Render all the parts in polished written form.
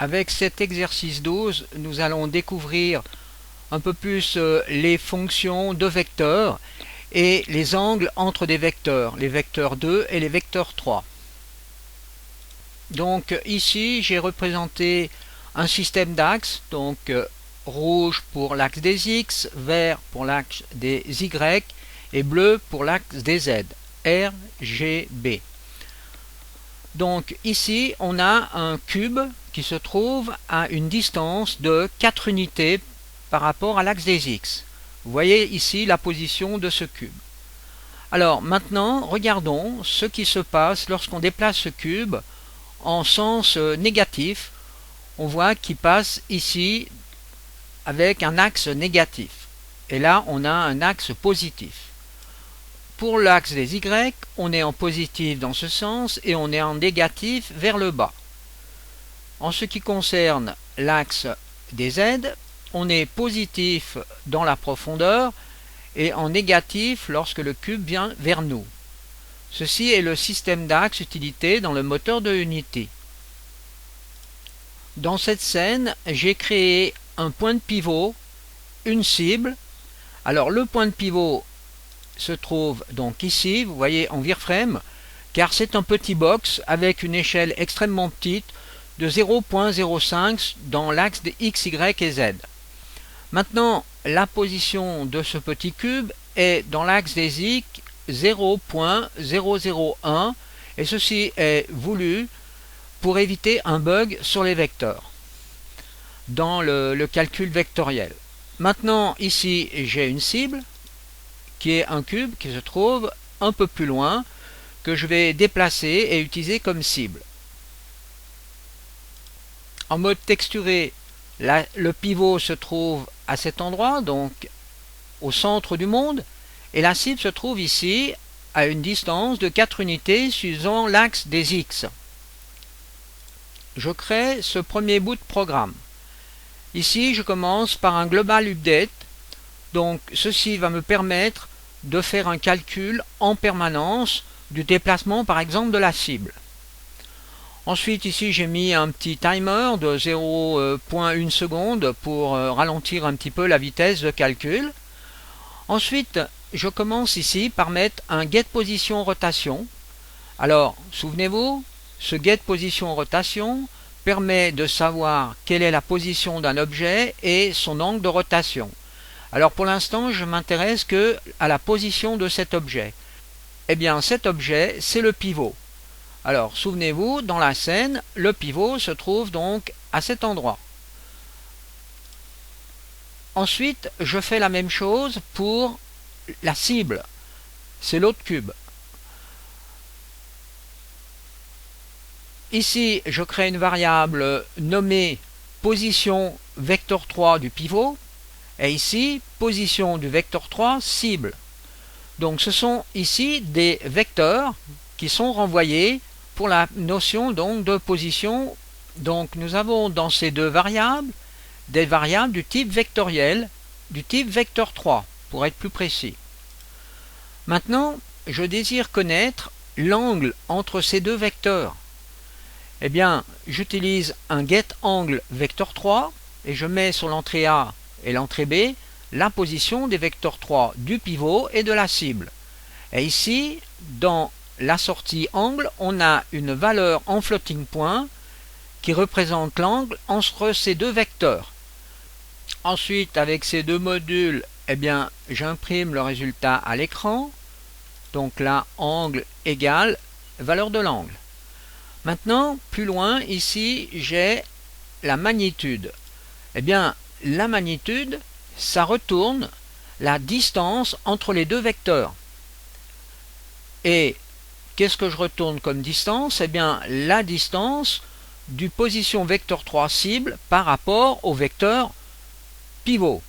Avec cet exercice 12, nous allons découvrir un peu plus les fonctions de vecteurs et les angles entre des vecteurs, les vecteurs 2 et les vecteurs 3. Donc ici, j'ai représenté un système d'axes, donc rouge pour l'axe des X, vert pour l'axe des Y et bleu pour l'axe des Z, R, G, B. Donc ici, on a un cube qui se trouve à une distance de 4 unités par rapport à l'axe des X. Vous voyez ici la position de ce cube. Alors maintenant, regardons ce qui se passe lorsqu'on déplace ce cube en sens négatif. On voit qu'il passe ici avec un axe négatif. Et là, on a un axe positif. Pour l'axe des Y, on est en positif dans ce sens et on est en négatif vers le bas. En ce qui concerne l'axe des Z, on est positif dans la profondeur et en négatif lorsque le cube vient vers nous. Ceci est le système d'axes utilisé dans le moteur de Unity. Dans cette scène, j'ai créé un point de pivot, une cible. Alors le point de pivot se trouve donc ici, vous voyez en wireframe, car c'est un petit box avec une échelle extrêmement petite de 0.05 dans l'axe des X, Y et Z. Maintenant, la position de ce petit cube est dans l'axe des X 0.001 et ceci est voulu pour éviter un bug sur les vecteurs dans le calcul vectoriel. Maintenant, ici, j'ai une cible qui est un cube qui se trouve un peu plus loin que je vais déplacer et utiliser comme cible. En mode texturé, le pivot se trouve à cet endroit, donc au centre du monde, et la cible se trouve ici à une distance de 4 unités suivant l'axe des X. Je crée ce premier bout de programme. Ici, je commence par un global update, donc ceci va me permettre de faire un calcul en permanence du déplacement par exemple de la cible. Ensuite ici j'ai mis un petit timer de 0.1 seconde pour ralentir un petit peu la vitesse de calcul. Ensuite je commence ici par mettre un get position rotation. Alors souvenez-vous, ce get position rotation permet de savoir quelle est la position d'un objet et son angle de rotation. Alors pour l'instant, je m'intéresse que à la position de cet objet. Eh bien, cet objet, c'est le pivot. Alors, souvenez-vous, dans la scène, le pivot se trouve donc à cet endroit. Ensuite, je fais la même chose pour la cible. C'est l'autre cube. Ici, je crée une variable nommée position vecteur 3 du pivot. Et ici, position du vecteur 3, cible. Donc ce sont ici des vecteurs qui sont renvoyés pour la notion donc de position. Donc nous avons dans ces deux variables des variables du type vectoriel, du type vecteur 3, pour être plus précis. Maintenant, je désire connaître l'angle entre ces deux vecteurs. Eh bien, j'utilise un getAngle vecteur 3 et je mets sur l'entrée A et l'entrée B la position des vecteurs 3 du pivot et de la cible. Et ici, dans la sortie angle, on a une valeur en floating point qui représente l'angle entre ces deux vecteurs. Ensuite, avec ces deux modules, eh bien, j'imprime le résultat à l'écran. Donc là, angle égale valeur de l'angle. Maintenant, plus loin, ici, j'ai la magnitude. Eh bien, la magnitude, ça retourne la distance entre les deux vecteurs. Et qu'est-ce que je retourne comme distance? Eh bien, la distance du position vecteur 3 cible par rapport au vecteur pivot.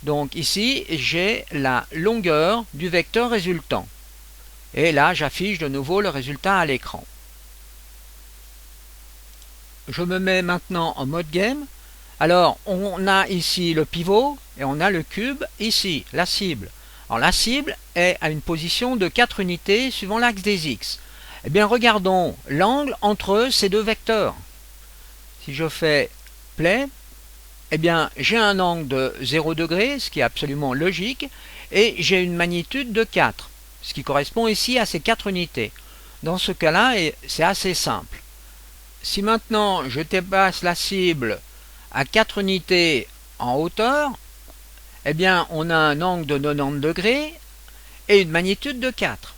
Donc ici, j'ai la longueur du vecteur résultant. Et là, j'affiche de nouveau le résultat à l'écran. Je me mets maintenant en mode game. Alors, on a ici le pivot et on a le cube ici, la cible. Alors, la cible est à une position de 4 unités suivant l'axe des X. Eh bien, regardons l'angle entre ces deux vecteurs. si je fais play, eh bien j'ai un angle de 0 degré, ce qui est absolument logique, et j'ai une magnitude de 4, ce qui correspond ici à ces 4 unités. Dans ce cas-là, c'est assez simple. Si maintenant je dépasse la cible à 4 unités en hauteur, eh bien on a un angle de 90 degrés et une magnitude de 4.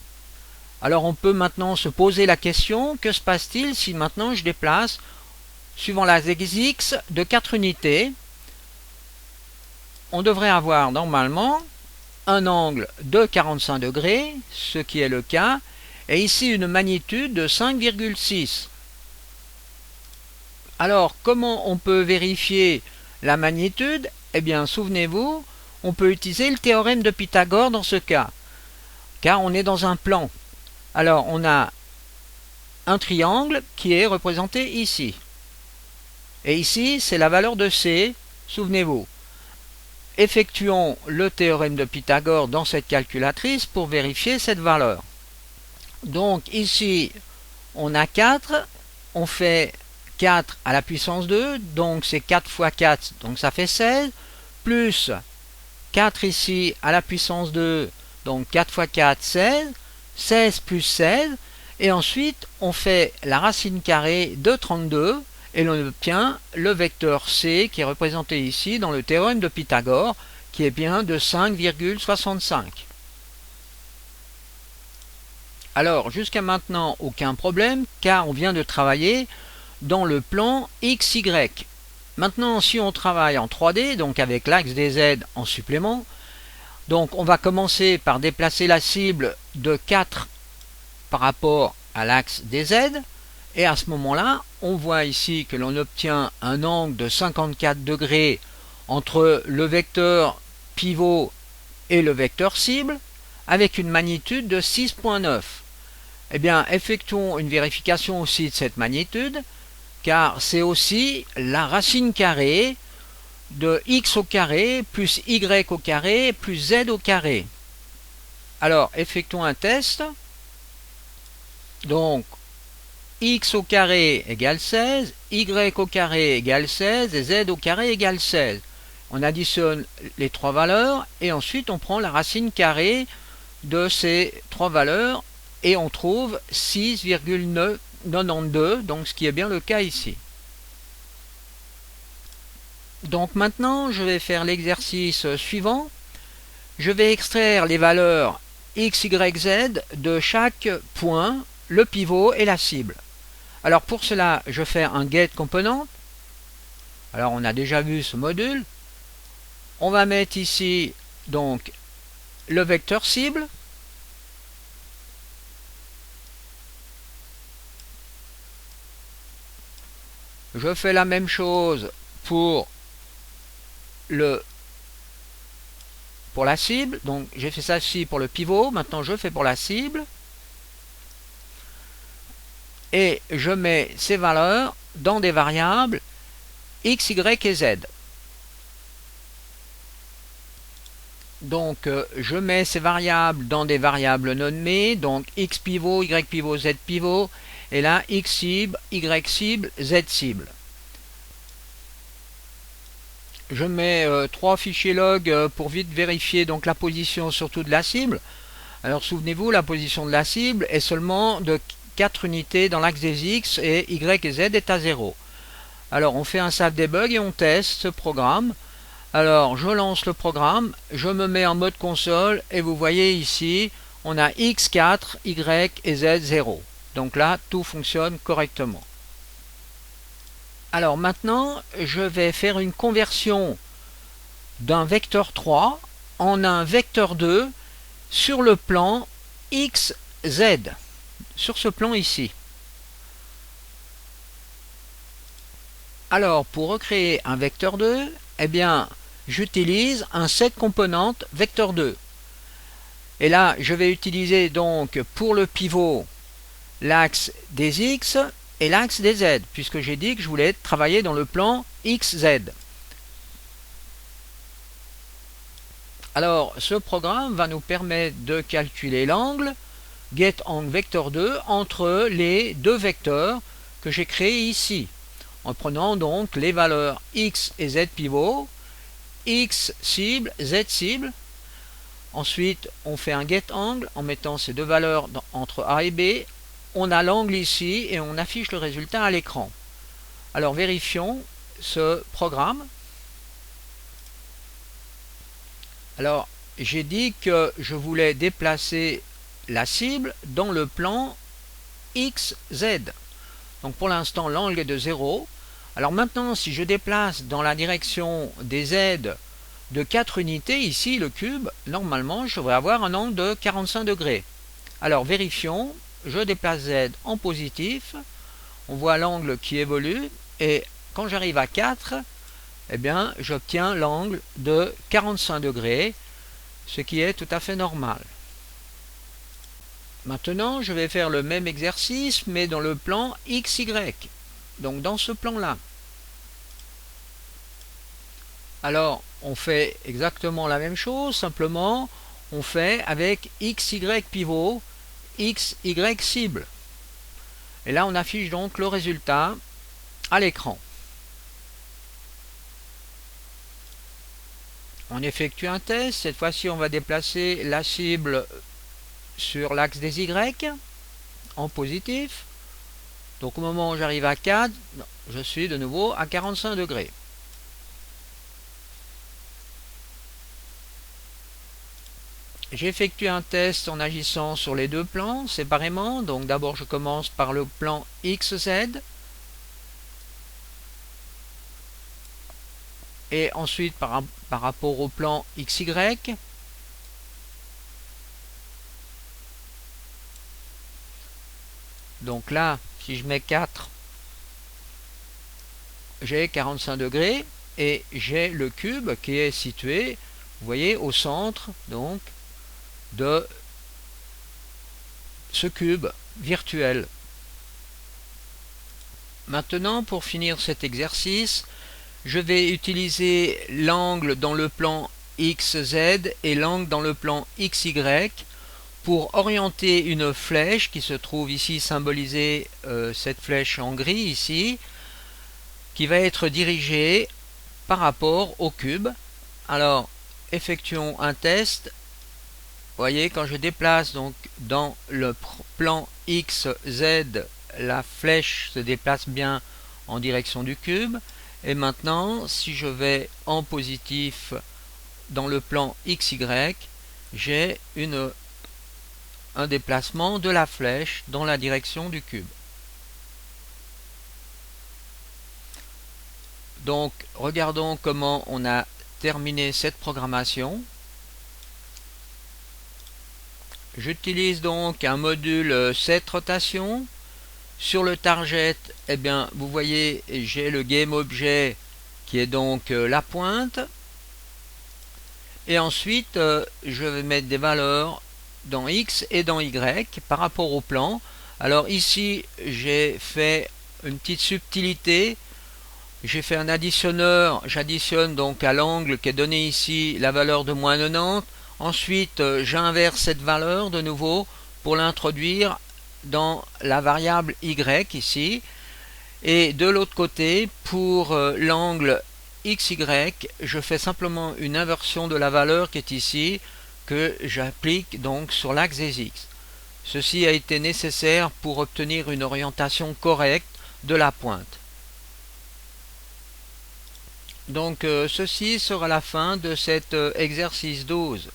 Alors on peut maintenant se poser la question, que se passe-t-il si maintenant je déplace, suivant l'axe X, de 4 unités? On devrait avoir normalement un angle de 45 degrés, ce qui est le cas, et ici une magnitude de 5,6. Alors comment on peut vérifier la magnitude? Eh bien souvenez-vous, on peut utiliser le théorème de Pythagore dans ce cas, car on est dans un plan. Alors on a un triangle qui est représenté ici. Et ici c'est la valeur de C, souvenez-vous. Effectuons le théorème de Pythagore dans cette calculatrice pour vérifier cette valeur. Donc ici on a 4, on fait 4 à la puissance 2, donc c'est 4 fois 4, donc ça fait 16, plus 4 ici à la puissance 2, donc 4 fois 4, 16, 16 plus 16, et ensuite on fait la racine carrée de 32, et l'on obtient le vecteur C qui est représenté ici dans le théorème de Pythagore, qui est bien de 5,65. Alors jusqu'à maintenant aucun problème, car on vient de travailler dans le plan XY. Maintenant si on travaille en 3D, donc avec l'axe des Z en supplément, donc on va commencer par déplacer la cible de 4 par rapport à l'axe des Z, et à ce moment-là, on voit ici que l'on obtient un angle de 54 degrés entre le vecteur pivot et le vecteur cible, avec une magnitude de 6,9. Eh bien, effectuons une vérification aussi de cette magnitude, car c'est aussi la racine carrée de x au carré plus y au carré plus z au carré. Alors, effectuons un test. Donc, x au carré égale 16, y au carré égale 16 et z au carré égale 16. On additionne les trois valeurs et ensuite on prend la racine carrée de ces trois valeurs et on trouve 6,92, donc ce qui est bien le cas ici. Donc maintenant je vais faire l'exercice suivant. Je vais extraire les valeurs x, y, z de chaque point, le pivot et la cible. Alors pour cela, je fais un get component. Alors on a déjà vu ce module. On va mettre ici donc le vecteur cible. Je fais la même chose pour la cible. Donc j'ai fait ça ici pour le pivot. Maintenant je fais pour la cible. Et je mets ces valeurs dans des variables x, y et z. Donc je mets ces variables dans des variables nommées, donc x pivot, y pivot, z pivot, et là x cible, y cible, z cible. Je mets 3 fichiers log pour vite vérifier donc la position surtout de la cible. Alors souvenez-vous, la position de la cible est seulement de 4 unités dans l'axe des X et Y et Z est à 0. Alors on fait un salve debug et on teste ce programme. Alors je lance le programme, je me mets en mode console et vous voyez ici on a X 4, Y et Z 0. Donc là tout fonctionne correctement. Alors maintenant je vais faire une conversion d'un vecteur 3 en un vecteur 2 sur le plan XZ. Sur ce plan ici. Alors pour recréer un vecteur 2, eh bien j'utilise un set component vecteur 2. Et là je vais utiliser donc pour le pivot l'axe des X et l'axe des Z, puisque j'ai dit que je voulais travailler dans le plan XZ. Alors ce programme va nous permettre de calculer l'angle getAngle vecteur 2 entre les deux vecteurs que j'ai créés ici. en prenant donc les valeurs X et Z pivot, X cible, Z cible. Ensuite, on fait un getAngle en mettant ces deux valeurs entre A et B. On a l'angle ici et on affiche le résultat à l'écran. Alors vérifions ce programme. Alors, j'ai dit que je voulais déplacer la cible dans le plan XZ. Donc pour l'instant, l'angle est de 0. Alors maintenant, si je déplace dans la direction des Z de 4 unités, ici le cube, normalement je devrais avoir un angle de 45 degrés. Alors vérifions, je déplace Z en positif, on voit l'angle qui évolue, et quand j'arrive à 4, eh bien j'obtiens l'angle de 45 degrés, ce qui est tout à fait normal. Maintenant, je vais faire le même exercice, mais dans le plan XY, donc dans ce plan-là. Alors, on fait exactement la même chose, simplement, on fait avec XY pivot, XY cible. Et là, on affiche donc le résultat à l'écran. On effectue un test, cette fois-ci, on va déplacer la cible sur l'axe des Y en positif. Donc au moment où j'arrive à 4, je suis de nouveau à 45 degrés. J'effectue un test en agissant sur les deux plans séparément. Donc d'abord je commence par le plan XZ. Et ensuite par rapport au plan XY. Donc là, si je mets 4, j'ai 45 degrés et j'ai le cube qui est situé, vous voyez, au centre donc de ce cube virtuel. Maintenant, pour finir cet exercice, je vais utiliser l'angle dans le plan XZ et l'angle dans le plan XY pour orienter une flèche qui se trouve ici symbolisée, cette flèche en gris ici, qui va être dirigée par rapport au cube. Alors, effectuons un test. Vous voyez, quand je déplace donc dans le plan XZ, la flèche se déplace bien en direction du cube. Et maintenant, si je vais en positif dans le plan XY, j'ai un déplacement de la flèche dans la direction du cube. Donc, regardons comment on a terminé cette programmation. J'utilise donc un module 7 rotation. Sur le target, eh bien, vous voyez, j'ai le GameObjet qui est donc la pointe. Et ensuite, je vais mettre des valeurs dans X et dans Y par rapport au plan. Alors ici, j'ai fait une petite subtilité. J'ai fait un additionneur. J'additionne donc à l'angle qui est donné ici la valeur de moins 90. Ensuite, j'inverse cette valeur de nouveau pour l'introduire dans la variable Y ici. Et de l'autre côté, pour l'angle XY, je fais simplement une inversion de la valeur qui est ici, que j'applique donc sur l'axe des X. Ceci a été nécessaire pour obtenir une orientation correcte de la pointe. Donc ceci sera la fin de cet exercice 12.